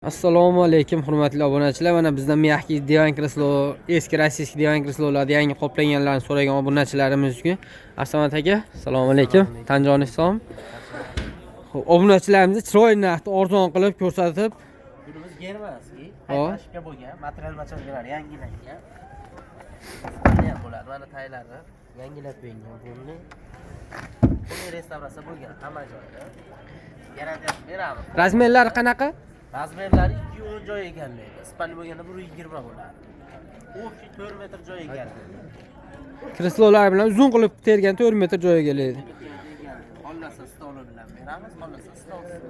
Assalomu alaykum hurmatli obunachilar. Mana bizda miyahki divan kreslo, eski rossiyskiy divan kreslolarda yangi qoplanganlarni so'ragan obunachilarimizga Arsamat aka, assalomu alaykum. Tanjoni Isom. Xo'p, obunachilarimizni chiroyli narxda arzon qilib ko'rsatib, Bunimiz germanskiy, Hop. qaytashga bo'lgan, material materiallar yangilangan. Yana bo'ladi, mana taylari yangilab qo'yilgan buni. Buni restavratsiya bo'lgan hamma joyda. Garantiyasi beramiz. razmerlari qanaqa? Razmerlari 210 joy egallaydi. Ispan bo'lganda 120 bo'ladi. U 4 metr joy egallaydi. Kreslolar bilan uzun qilib tergan 4 metr joy egallaydi. Xollasa stoli bilan beramiz, xollasa stolsiz.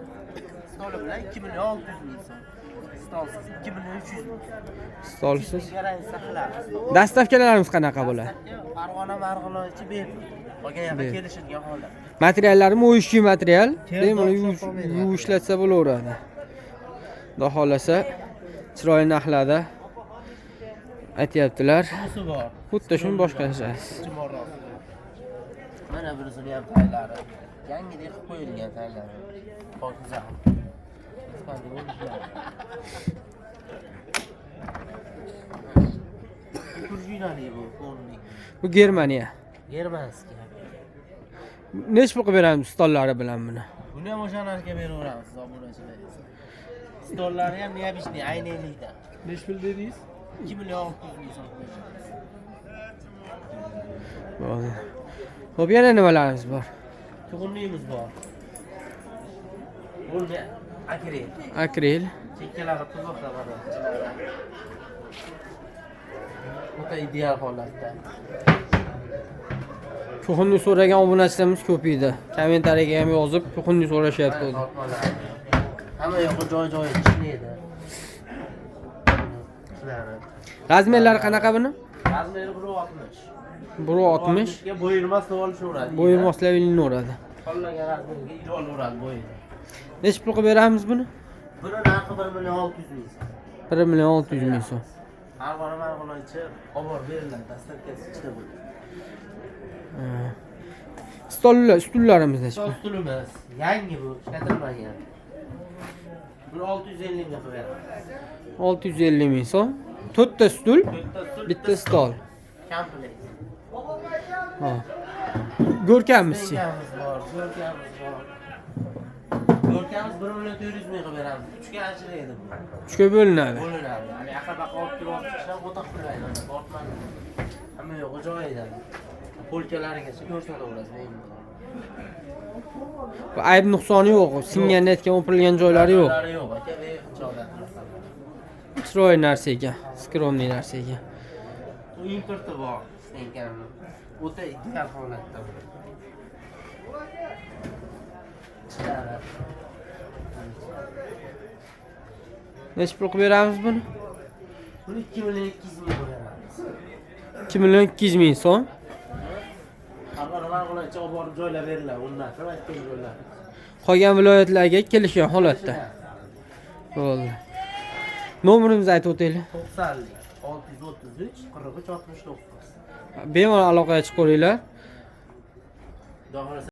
Stoli bilan 2 million 600 ming so'm. Stolsiz 2 million 300 ming. Stolsiz. Garantiya qilamiz. Dastavkalarimiz qanaqa bo'ladi? Farg'ona marg'ilonchi bepul. Qolgan yerda kelishilgan holat. Materiallari mo'yishchi material. Kerak Bemalol bo'lsa qolmaydi. yuvishlatsa bo'laveradi. Xudo xolasa chiroyli narxlarda aytyaptilar. Bunisi bor. Xuddi shuni boshqasi. Mana bunisini ham taylari. Yangidek qilib qo'yilgan taylari. Pokiza. Kurjinali bu qo'lning. Bu Germaniya. Germanskiy. Nech pul qilib beramiz stollari bilan buni? Buni ham o'sha narxga beraveramiz, obunachilar. Stollari ham neobishniy, aynenlikdan. Nech pul dedingiz? 2 million 600 ming so'm. Bo'ldi. Xo'p, yana nimalarimiz bor? Tug'unligimiz bor. Bo'ldi, akril. Akril. Chekkalari tuzoqlar bor. O'ta ideal holatda. Kuxunni so'ragan obunachilarimiz ko'p edi. Kommentariyaga ham yozib, kuxunni so'rashyapti o'zi. Hamma yoqda joy-joyi ishlaydi. Ishlari. Razmerlari qanaqa buni? Razmeri 1.60. 1.60. ga bo'yirmasni olishaveradi. Bo'yirmoslab ilinadi. Qolmagan razmeriga ijro olaveradi bo'yini. Nech pul qilib beramiz buni? Buni narxi 1 million 600 ming so'm. 1 million 600 ming so'm. Farg'ona marg'ilonchi olib borib beriladi, dastavkasi ichida bo'ladi. Stullarimiz nech pul? Stolimiz yangi bu, ishlatilmagan. Buni 650 ming qilib beramiz. 650 ming so'm. 4 ta stul, bitta stol. Komplet. Ha. Go'rkamizchi. Stenkamiz bor, go'rkamiz bor. Go'rkamiz 1 million 400 ming qilib beramiz. 3 ga ajraydi bu. 3 ga bo'linadi. Bo'linadi. Ya'ni aqabaqa olib kelib olib chiqishdan o'ta qulaydi. Bortmani. Hamma yo'q joyida. Polkalaringacha ko'rsataverasiz endi. Bu ayb nuqsoni yo'q. Singan netga o'pirilgan joylari yo'q. Joylari yo'q, aka, bechoda. Chiroyli narsa ekan, skromniy narsa ekan. U importi bor, stenkani. O'ta ideal holatda. Ishlari. Nech pul qilib beramiz buni? Buni 2 million 200 ming beramiz. 2 million 200 ming so'm. Farg'ona marg'ilonchi olib borib joylab beriladi, undan so'ng aytgan joylar. Qolgan viloyatlarga kelishgan holatda. Bo'ldi. Nomerimizni aytib o'taylik. 90 633 43 69. Bemalol aloqaga chiqib qo'ringlar. Xudo xohlasa